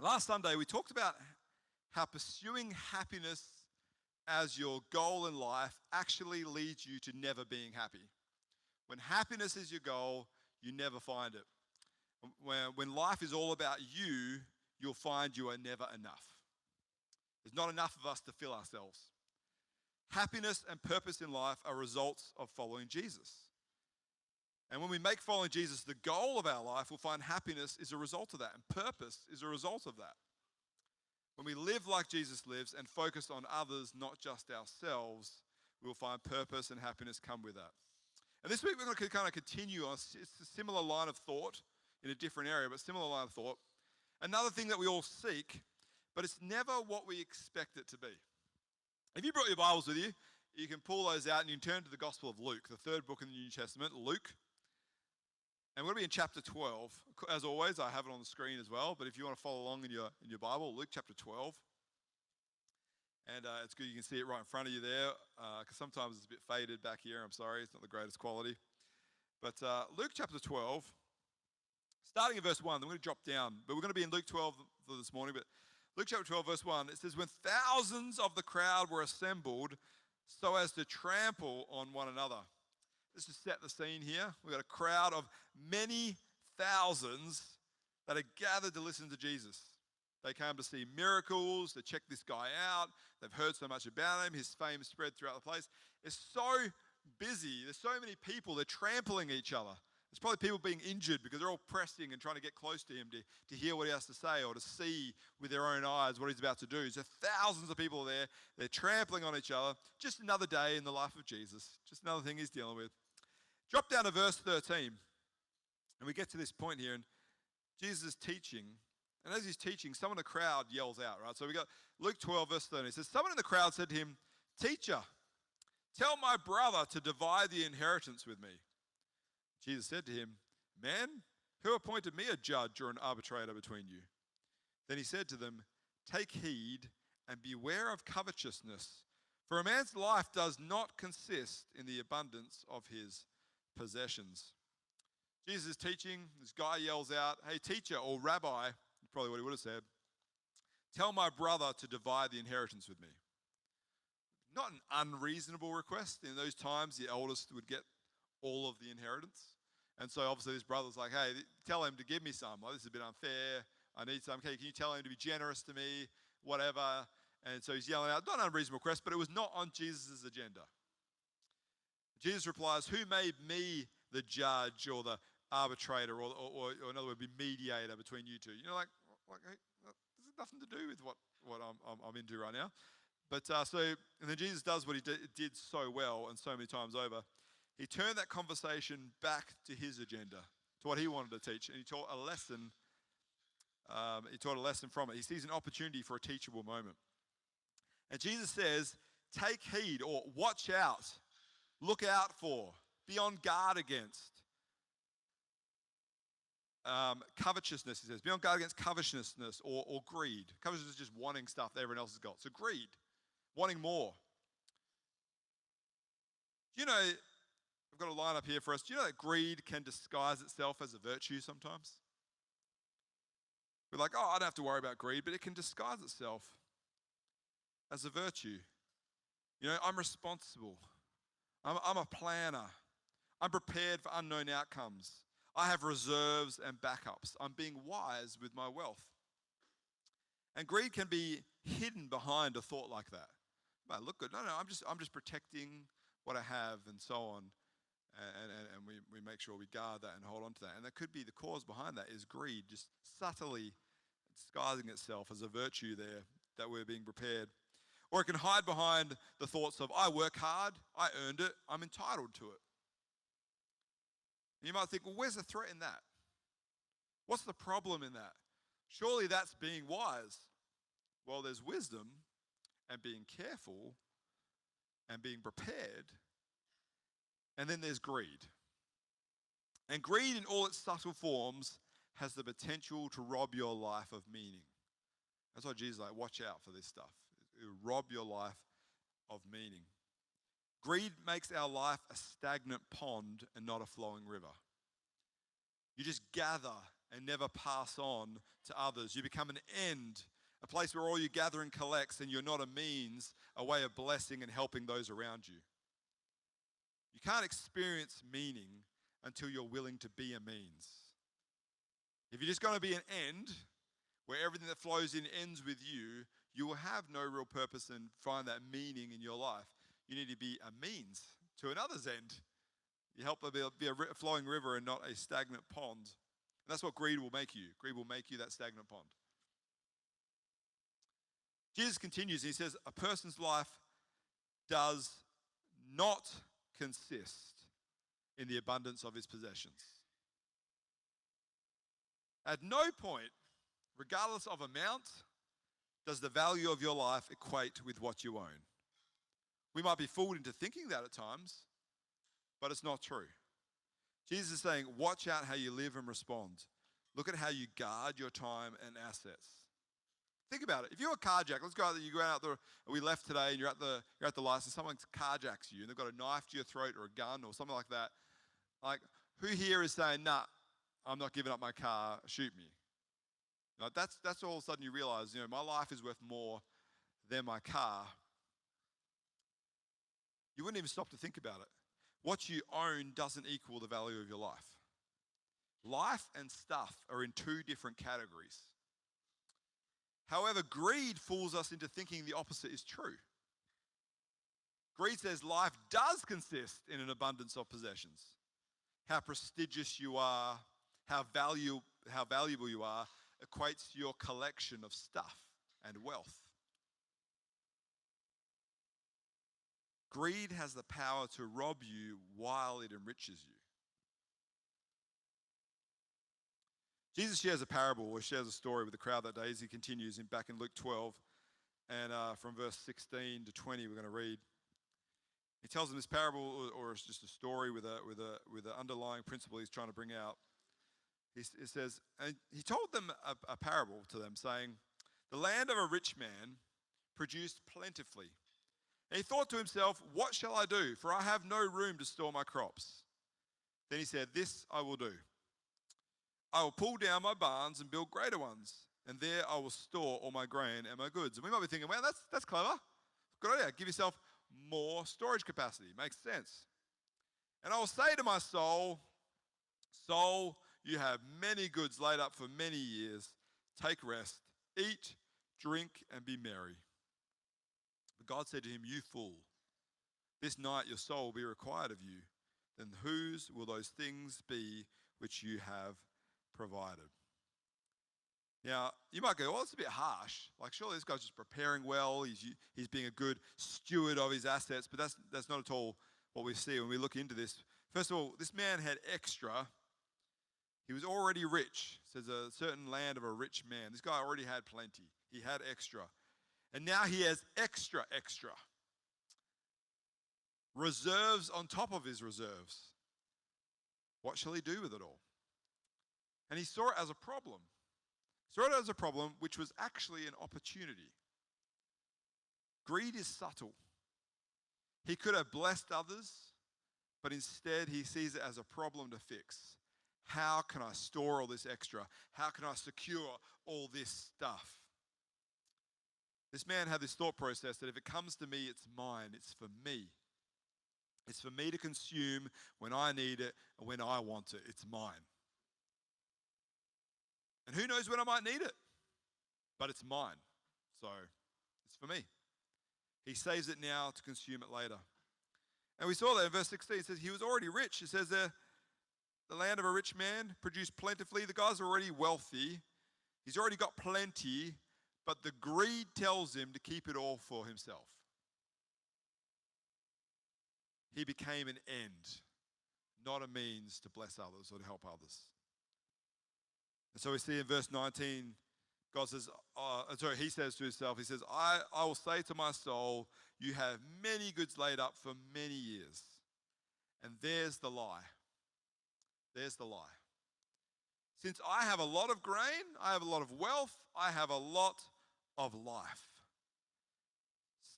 Last Sunday, we talked about how pursuing happiness as your goal in life actually leads you to never being happy. When happiness is your goal, you never find it. When life is all about you, you'll find you are never enough. There's not enough of us to fill ourselves. Happiness and purpose in life are results of following Jesus. And when we make following Jesus the goal of our life, we'll find happiness is a result of that, and purpose is a result of that. When we live like Jesus lives and focus on others, not just ourselves, we'll find purpose and happiness come with that. And this week we're going to kind of continue on, it's a similar line of thought in a different area, but similar line of thought. Another thing that we all seek, but it's never what we expect it to be. If you brought your Bibles with you, you can pull those out and you can turn to the Gospel of Luke, the third book in the New Testament, Luke. And we're going to be in chapter 12. As always, I have it on the screen as well, but if you want to follow along in your Bible, Luke chapter 12. And it's good you can see it right in front of you there, because sometimes it's a bit faded back here. I'm sorry, it's not the greatest quality. But Luke chapter 12, starting in verse 1, then we're going to drop down. But we're going to be in Luke 12 for this morning. But Luke chapter 12, verse 1, it says, when thousands of the crowd were assembled so as to trample on one another. Let's just set the scene here. We've got a crowd of many thousands that are gathered to listen to Jesus. They came to see miracles, to check this guy out. They've heard so much about him. His fame spread throughout the place. It's so busy. There's so many people. They're trampling each other. There's probably people being injured because they're all pressing and trying to get close to him to hear what he has to say or to see with their own eyes what he's about to do. So thousands of people are there. They're trampling on each other. Just another day in the life of Jesus. Just another thing he's dealing with. Drop down to verse 13. And we get to this point here, and Jesus is teaching. And as he's teaching, someone in the crowd yells out, right? So we got Luke 12, verse 13. It says, someone in the crowd said to him, "Teacher, tell my brother to divide the inheritance with me." Jesus said to him, "Man, who appointed me a judge or an arbitrator between you?" Then he said to them, "Take heed and beware of covetousness, for a man's life does not consist in the abundance of his possessions." Jesus is teaching. This guy yells out, "Hey, teacher," or rabbi, probably what he would have said, "tell my brother to divide the inheritance with me." Not an unreasonable request. In those times, the eldest would get all of the inheritance. And so obviously this brother's like, "Hey, tell him to give me some. Like, this is a bit unfair. I need some. Okay, can you tell him to be generous to me? Whatever." And so he's yelling out, not an unreasonable request, but it was not on Jesus' agenda. Jesus replies, "Who made me the judge or the arbitrator or in other words, be mediator between you two?" You know, hey, this has nothing to do with what I'm into right now. But and then Jesus does what he did so well and so many times over. He turned that conversation back to his agenda, to what he wanted to teach, and he taught a lesson. From it. He sees an opportunity for a teachable moment. And Jesus says, "Take heed," or "watch out, look out for, be on guard against." Covetousness, he says. Be on guard against covetousness or greed. Covetousness is just wanting stuff that everyone else has got. So greed, wanting more. Do you know, I've got a line up here for us. Do you know that greed can disguise itself as a virtue sometimes? We're like, "Oh, I don't have to worry about greed," but it can disguise itself as a virtue. You know, I'm responsible. I'm a planner. I'm prepared for unknown outcomes. I have reserves and backups. I'm being wise with my wealth. And greed can be hidden behind a thought like that. But look good. No, I'm just protecting what I have and so on. And we make sure we guard that and hold on to that. And that could be the cause behind that is greed, just subtly disguising itself as a virtue there that we're being prepared. Or it can hide behind the thoughts of, I work hard, I earned it, I'm entitled to it. And you might think, well, where's the threat in that? What's the problem in that? Surely that's being wise. Well, there's wisdom and being careful and being prepared. And then there's greed. And greed in all its subtle forms has the potential to rob your life of meaning. That's why Jesus is like, watch out for this stuff. It'll rob your life of meaning. Greed makes our life a stagnant pond and not a flowing river. You just gather and never pass on to others. You become an end, a place where all you gather and collects, and you're not a means, a way of blessing and helping those around you. You can't experience meaning until you're willing to be a means. If you're just going to be an end, where everything that flows in ends with you, you will have no real purpose and find that meaning in your life. You need to be a means to another's end. You help them be a flowing river and not a stagnant pond. And that's what greed will make you. Greed will make you that stagnant pond. Jesus continues, and he says, a person's life does not consist in the abundance of his possessions. At no point, regardless of amount, does the value of your life equate with what you own. We might be fooled into thinking that at times, but it's not true. Jesus is saying, watch out how you live and respond. Look at how you guard your time and assets. Think about it. If you're a carjacker, let's go out there, you go out there, we left today and you're at the license, someone carjacks you and they've got a knife to your throat or a gun or something like that. Like, who here is saying, nah, I'm not giving up my car, shoot me? Now, that's all of a sudden you realize, my life is worth more than my car. You wouldn't even stop to think about it. What you own doesn't equal the value of your life. Life and stuff are in two different categories. However, greed fools us into thinking the opposite is true. Greed says life does consist in an abundance of possessions. How prestigious you are, how valuable you are, equates to your collection of stuff and wealth. Greed has the power to rob you while it enriches you. Jesus shares a parable or shares a story with the crowd that day as he continues back in Luke 12 and from verse 16 to 20 we're going to read. He tells them this parable, or it's just a story with an underlying principle he's trying to bring out. He says, and he told them a parable to them saying, the land of a rich man produced plentifully. And he thought to himself, what shall I do? For I have no room to store my crops. Then he said, this I will do. I will pull down my barns and build greater ones, and there I will store all my grain and my goods. And we might be thinking, well, that's clever. Good idea. Give yourself more storage capacity. Makes sense. And I will say to my soul, soul, you have many goods laid up for many years. Take rest, eat, drink, and be merry. But God said to him, you fool, this night your soul will be required of you. Then whose will those things be which you have provided? Now, you might go, well, it's a bit harsh. Like, surely this guy's just preparing well. He's being a good steward of his assets. But that's not at all what we see when we look into this. First of all, this man had extra. He was already rich. It says a certain land of a rich man. This guy already had plenty. He had extra. And now he has extra. Reserves on top of his reserves. What shall he do with it all? And he saw it as a problem. He saw it as a problem, which was actually an opportunity. Greed is subtle. He could have blessed others, but instead he sees it as a problem to fix. How can I store all this extra? How can I secure all this stuff? This man had this thought process that if it comes to me, it's mine. It's for me. It's for me to consume when I need it and when I want it. It's mine. And who knows when I might need it? But it's mine. So it's for me. He saves it now to consume it later. And we saw that in verse 16. It says he was already rich. It says there, the land of a rich man produced plentifully. The guy's already wealthy. He's already got plenty. But the greed tells him to keep it all for himself. He became an end, not a means to bless others or to help others. And so we see in verse 19, God says, he says to himself, he says, I will say to my soul, you have many goods laid up for many years. And there's the lie. There's the lie. Since I have a lot of grain, I have a lot of wealth, I have a lot of life.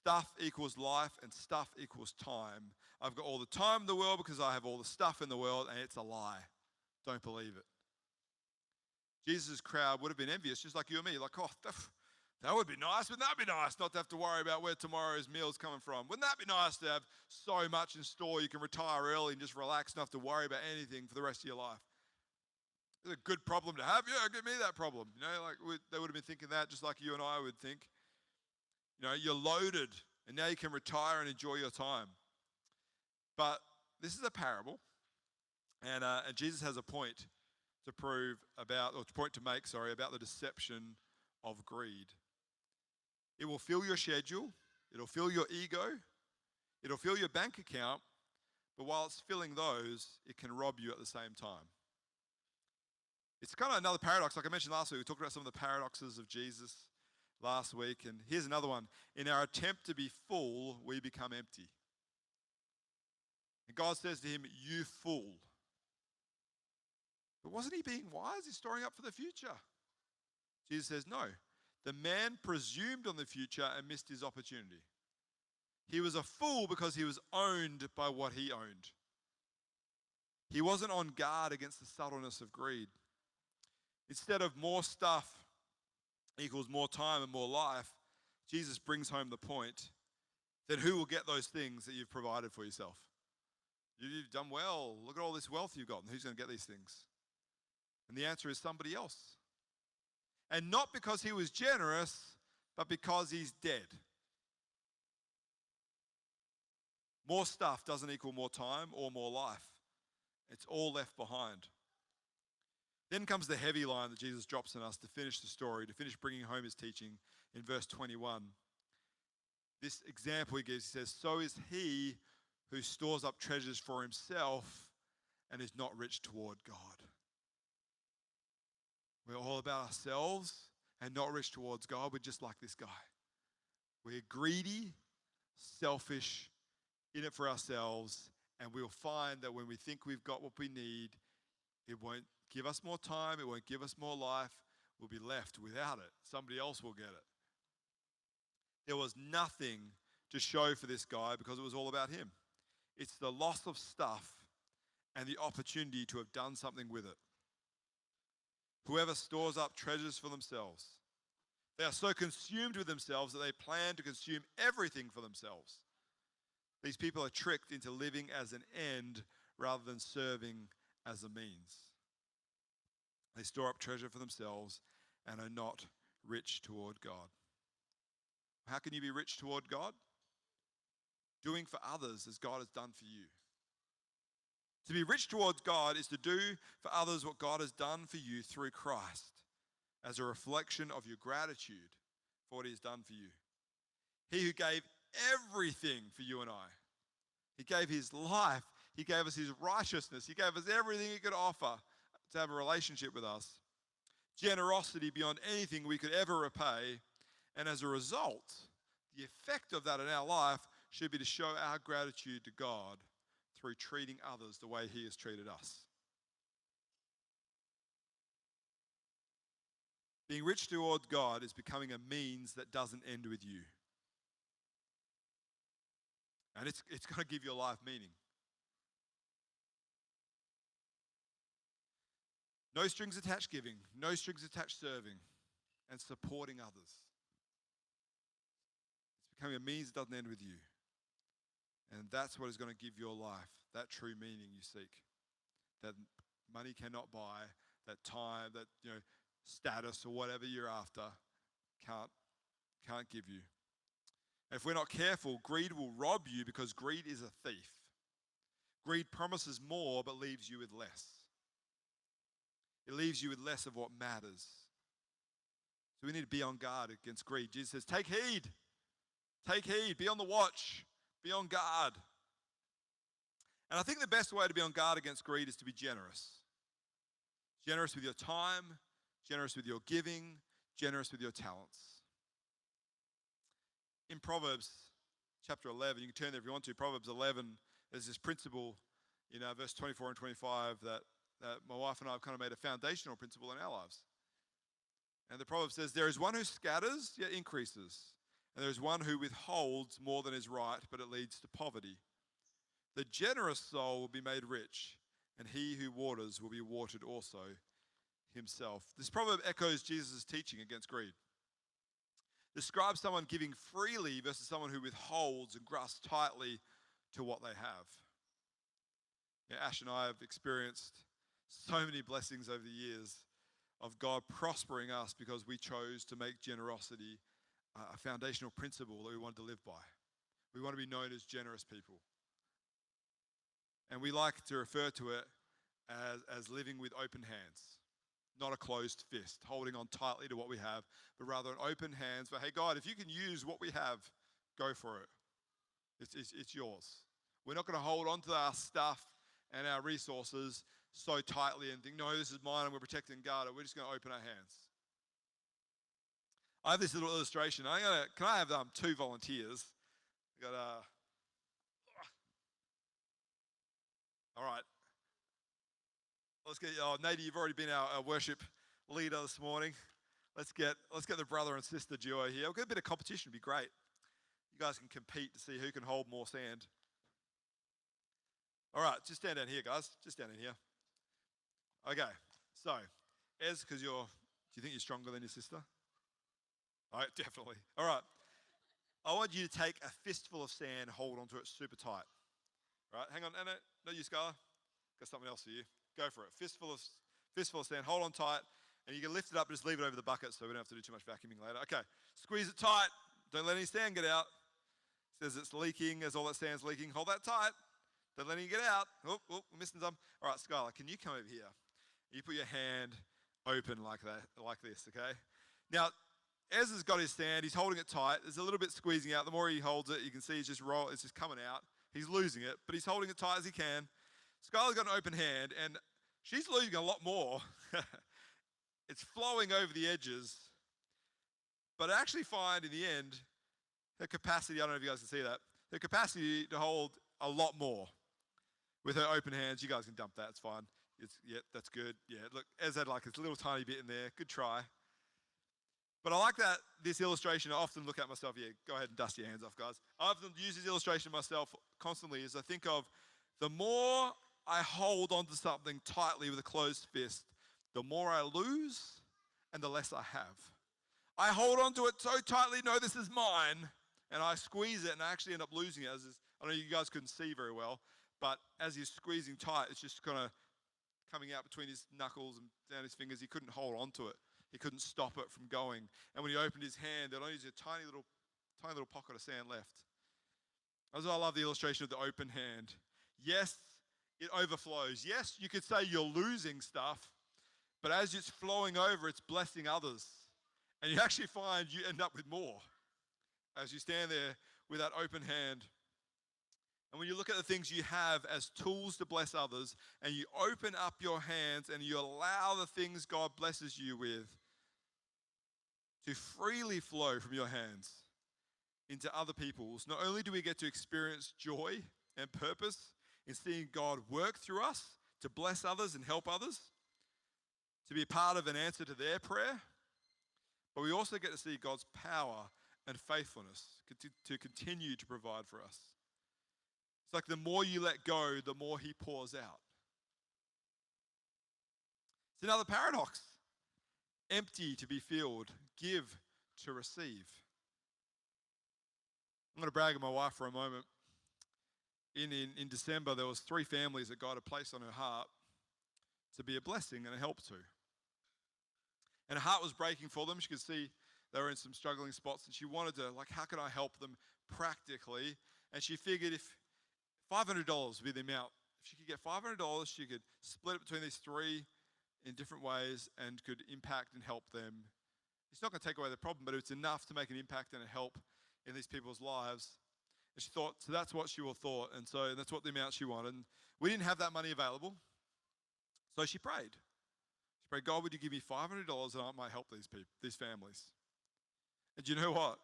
Stuff equals life and stuff equals time. I've got all the time in the world because I have all the stuff in the world, and it's a lie. Don't believe it. Jesus' crowd would have been envious, just like you and me. Like, oh, that would be nice. Wouldn't that be nice not to have to worry about where tomorrow's meal's coming from? Wouldn't that be nice to have so much in store you can retire early and just relax, not have to worry about anything for the rest of your life? It's a good problem to have. Yeah, give me that problem. You know, like they would have been thinking that just like you and I would think. You know, you're loaded and now you can retire and enjoy your time. But this is a parable, and Jesus has a point to prove about, or point to make, about the deception of greed. It will fill your schedule, it'll fill your ego, it'll fill your bank account, but while it's filling those, it can rob you at the same time. It's kind of another paradox. Like I mentioned last week, we talked about some of the paradoxes of Jesus last week, and here's another one. In our attempt to be full, we become empty. And God says to him, "You fool." But wasn't he being wise? He's storing up for the future. Jesus says, no. The man presumed on the future and missed his opportunity. He was a fool because he was owned by what he owned. He wasn't on guard against the subtleness of greed. Instead of more stuff equals more time and more life, Jesus brings home the point that who will get those things that you've provided for yourself? You've done well. Look at all this wealth you've got. And who's going to get these things? And the answer is somebody else. And not because he was generous, but because he's dead. More stuff doesn't equal more time or more life. It's all left behind. Then comes the heavy line that Jesus drops on us to finish the story, to finish bringing home his teaching in verse 21. This example he gives, he says, "So is he who stores up treasures for himself and is not rich toward God." We're all about ourselves and not rich towards God. We're just like this guy. We're greedy, selfish, in it for ourselves, and we'll find that when we think we've got what we need, it won't give us more time, it won't give us more life. We'll be left without it. Somebody else will get it. There was nothing to show for this guy because it was all about him. It's the loss of stuff and the opportunity to have done something with it. Whoever stores up treasures for themselves, they are so consumed with themselves that they plan to consume everything for themselves. These people are tricked into living as an end rather than serving as a means. They store up treasure for themselves and are not rich toward God. How can you be rich toward God? Doing for others as God has done for you. To be rich towards God is to do for others what God has done for you through Christ as a reflection of your gratitude for what he has done for you. He who gave everything for you and I. He gave his life. He gave us his righteousness. He gave us everything he could offer to have a relationship with us. Generosity beyond anything we could ever repay. And as a result, the effect of that in our life should be to show our gratitude to God through treating others the way he has treated us. Being rich toward God is becoming a means that doesn't end with you. And it's going to give your life meaning. No strings attached giving, no strings attached serving, and supporting others. It's becoming a means that doesn't end with you. And that's what is going to give your life that true meaning you seek. That money cannot buy, that time, that status or whatever you're after can't give you. And if we're not careful, greed will rob you because greed is a thief. Greed promises more but leaves you with less. It leaves you with less of what matters. So we need to be on guard against greed. Jesus says, take heed. Take heed. Be on the watch. Be on guard. And I think the best way to be on guard against greed is to be generous. Generous with your time, generous with your giving, generous with your talents. In Proverbs chapter 11, you can turn there if you want to, Proverbs 11, there's this principle in verse 24 and 25 that my wife and I have kind of made a foundational principle in our lives. And the proverb says, there is one who scatters, yet increases. And there is one who withholds more than is right, but it leads to poverty. The generous soul will be made rich, and he who waters will be watered also. himself. This proverb echoes Jesus' teaching against greed. Describes someone giving freely versus someone who withholds and grasps tightly to what they have. Yeah, Ash and I have experienced so many blessings over the years of God prospering us because we chose to make generosity a foundational principle that we wanted to live by. We want to be known as generous people. And we like to refer to it as living with open hands, not a closed fist, holding on tightly to what we have, but rather an open hands. But hey, God, if you can use what we have, go for it. It's yours. We're not going to hold on to our stuff and our resources so tightly and think, no, this is mine and we're protecting and guard it. We're just going to open our hands. I have this little illustration. Can I have 2 volunteers? I got all right. Let's get. Oh, Nady, you've already been our worship leader this morning. Let's get the brother and sister duo here. We'll get a bit of competition. It'd be great. You guys can compete to see who can hold more sand. All right, just stand down here, guys. Just stand in here. Okay, so Ez, do you think you're stronger than your sister? All right, definitely. All right, I want you to take a fistful of sand, hold onto it super tight. All right, hang on, Anna, not you, Scarla. Got something else for you. Go for it. Fistful of sand, hold on tight, and you can lift it up and just leave it over the bucket so we don't have to do too much vacuuming later. Okay, squeeze it tight. Don't let any sand get out. Says it's leaking, as all that sand's leaking. Hold that tight. Don't let any get out. Oh, we're missing some. All right, Skylar, can you come over here? You put your hand open like that, like this, okay? Now, Ez has got his sand. He's holding it tight. There's a little bit squeezing out. The more he holds it, you can see it's just coming out. He's losing it, but he's holding it tight as he can. Skylar's got an open hand, and she's losing a lot more. It's flowing over the edges. But I actually find in the end, her capacity, I don't know if you guys can see that, her capacity to hold a lot more with her open hands. You guys can dump that, it's fine. That's good. Yeah, look, Ez had like a little tiny bit in there. Good try. But I like this illustration. I often look at myself. Yeah, go ahead and dust your hands off, guys. I often use this illustration myself constantly as I think of the more I hold onto something tightly with a closed fist, the more I lose and the less I have. I hold onto it so tightly, no, this is mine, and I squeeze it and I actually end up losing it. I know you guys couldn't see very well, but as he's squeezing tight, it's just kind of coming out between his knuckles and down his fingers. He couldn't hold onto it. He couldn't stop it from going. And when he opened his hand, there only was a tiny little pocket of sand left. That's why I love the illustration of the open hand. Yes, it overflows. Yes, you could say you're losing stuff, but as it's flowing over, it's blessing others. And you actually find you end up with more as you stand there with that open hand. And when you look at the things you have as tools to bless others, and you open up your hands and you allow the things God blesses you with to freely flow from your hands into other people's, not only do we get to experience joy and purpose in seeing God work through us to bless others and help others, to be a part of an answer to their prayer, but we also get to see God's power and faithfulness to continue to provide for us. It's like the more you let go, the more he pours out. It's another paradox. Empty to be filled, give to receive. I'm going to brag on my wife for a moment. In December, there was 3 families that God had placed on her heart to be a blessing and a help to. And her heart was breaking for them. She could see they were in some struggling spots, and she wanted to, how can I help them practically? And she figured if $500 would be the amount. If she could get $500, she could split it between these 3 in different ways and could impact and help them. It's not going to take away the problem, but it's enough to make an impact and a help in these people's lives. And she thought, so that's what she thought, and so that's what the amount she wanted. And we didn't have that money available, so she prayed. She prayed, God, would you give me $500 and I might help these families? And do you know what?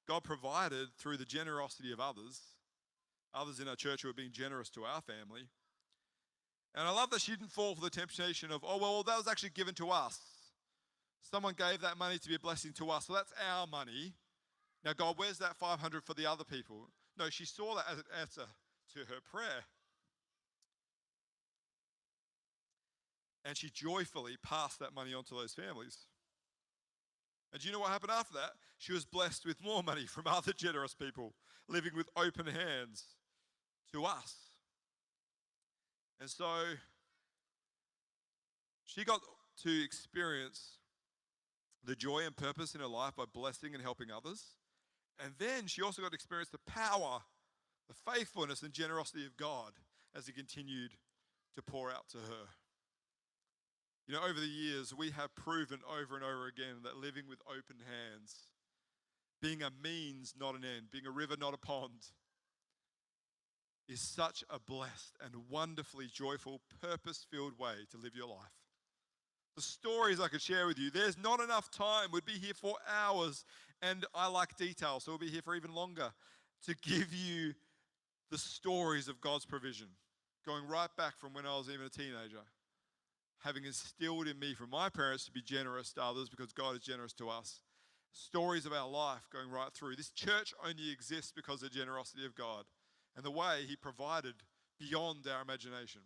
God provided through the generosity of others in our church who are being generous to our family. And I love that she didn't fall for the temptation of, oh, well, that was actually given to us. Someone gave that money to be a blessing to us, so that's our money. Now, God, where's that $500 for the other people? No, she saw that as an answer to her prayer. And she joyfully passed that money on to those families. And do you know what happened after that? She was blessed with more money from other generous people, living with open hands to us. And so she got to experience the joy and purpose in her life by blessing and helping others. And then she also got to experience the power, the faithfulness and generosity of God as He continued to pour out to her. You know, over the years, we have proven over and over again that living with open hands, being a means, not an end, being a river, not a pond, is such a blessed and wonderfully joyful, purpose-filled way to live your life. The stories I could share with you, there's not enough time. We'd be here for hours, and I like detail, so we'll be here for even longer to give you the stories of God's provision, going right back from when I was even a teenager, having instilled in me from my parents to be generous to others because God is generous to us. Stories of our life going right through. This church only exists because of the generosity of God and the way He provided beyond our imagination.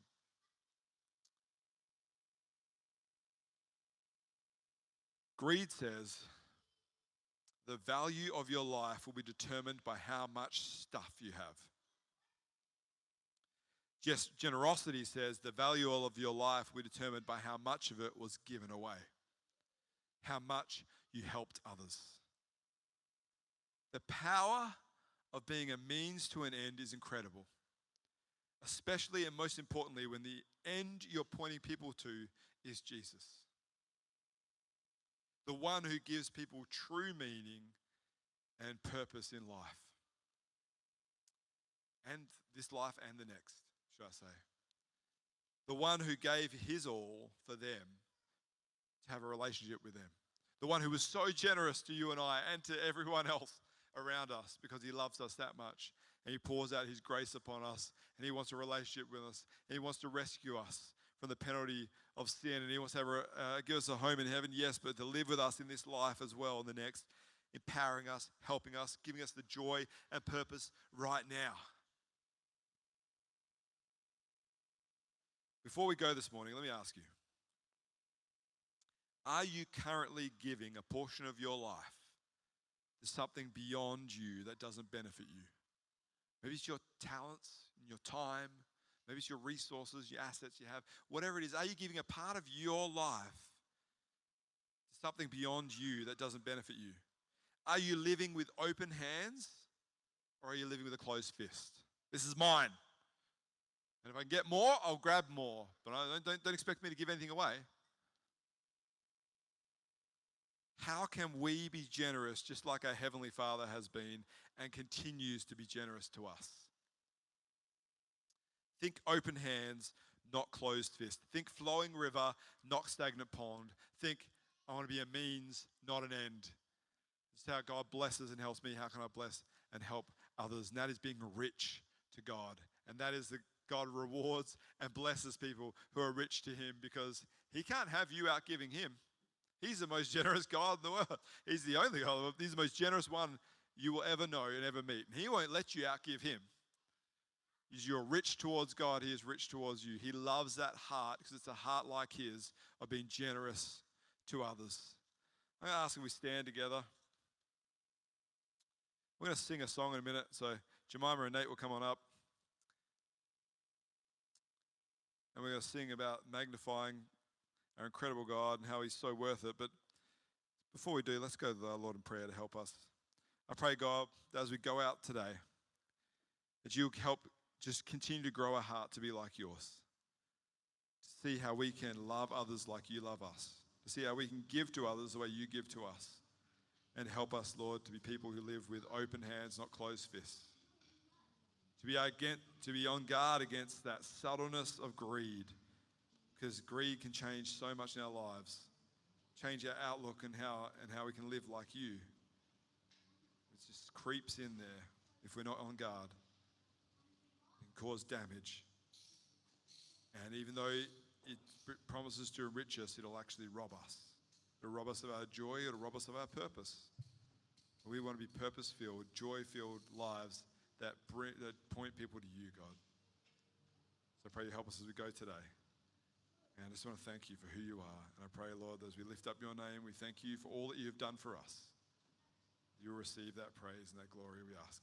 Greed says the value of your life will be determined by how much stuff you have. Generosity says the value of your life will be determined by how much of it was given away, how much you helped others. The power of being a means to an end is incredible, especially and most importantly when the end you're pointing people to is Jesus, the one who gives people true meaning and purpose in life, and this life and the next, should I say. The one who gave His all for them to have a relationship with them. The one who was so generous to you and I and to everyone else around us because He loves us that much. And He pours out His grace upon us. And He wants a relationship with us. And He wants to rescue us from the penalty of sin. And He wants to give us a home in heaven, yes, but to live with us in this life as well in the next, empowering us, helping us, giving us the joy and purpose right now. Before we go this morning, let me ask you, are you currently giving a portion of your life to something beyond you that doesn't benefit you? Maybe it's your talents, your time, maybe it's your resources, your assets you have, whatever it is. Are you giving a part of your life to something beyond you that doesn't benefit you? Are you living with open hands or are you living with a closed fist? This is mine. And if I can get more, I'll grab more. But don't expect me to give anything away. How can we be generous just like our Heavenly Father has been and continues to be generous to us? Think open hands, not closed fist. Think flowing river, not stagnant pond. Think I want to be a means, not an end. This is how God blesses and helps me. How can I bless and help others? And that is being rich to God. And that is the God rewards and blesses people who are rich to Him because He can't have you out giving Him. He's the most generous God in the world. He's the only God. He's the most generous one you will ever know and ever meet. And He won't let you outgive Him. As you're rich towards God, He is rich towards you. He loves that heart because it's a heart like His of being generous to others. I'm going to ask if we stand together. We're going to sing a song in a minute. So Jemima and Nate will come on up. And we're going to sing about magnifying our incredible God and how He's so worth it. But before we do, let's go to the Lord in prayer to help us. I pray, God, that as we go out today, that You help just continue to grow our heart to be like Yours. To see how we can love others like You love us. To see how we can give to others the way You give to us. And help us, Lord, to be people who live with open hands, not closed fists. To be on guard against that subtleness of greed, because greed can change so much in our lives, change our outlook and how we can live like You. It just creeps in there if we're not on guard and cause damage. And even though it promises to enrich us, it'll actually rob us. It'll rob us of our joy, it'll rob us of our purpose. We want to be purpose-filled, joy-filled lives that point people to You, God. So I pray You help us as we go today. And I just want to thank you for who you are. And I pray, Lord, as we lift up your name, we thank you for all that you've done for us. You'll receive that praise and that glory, we ask.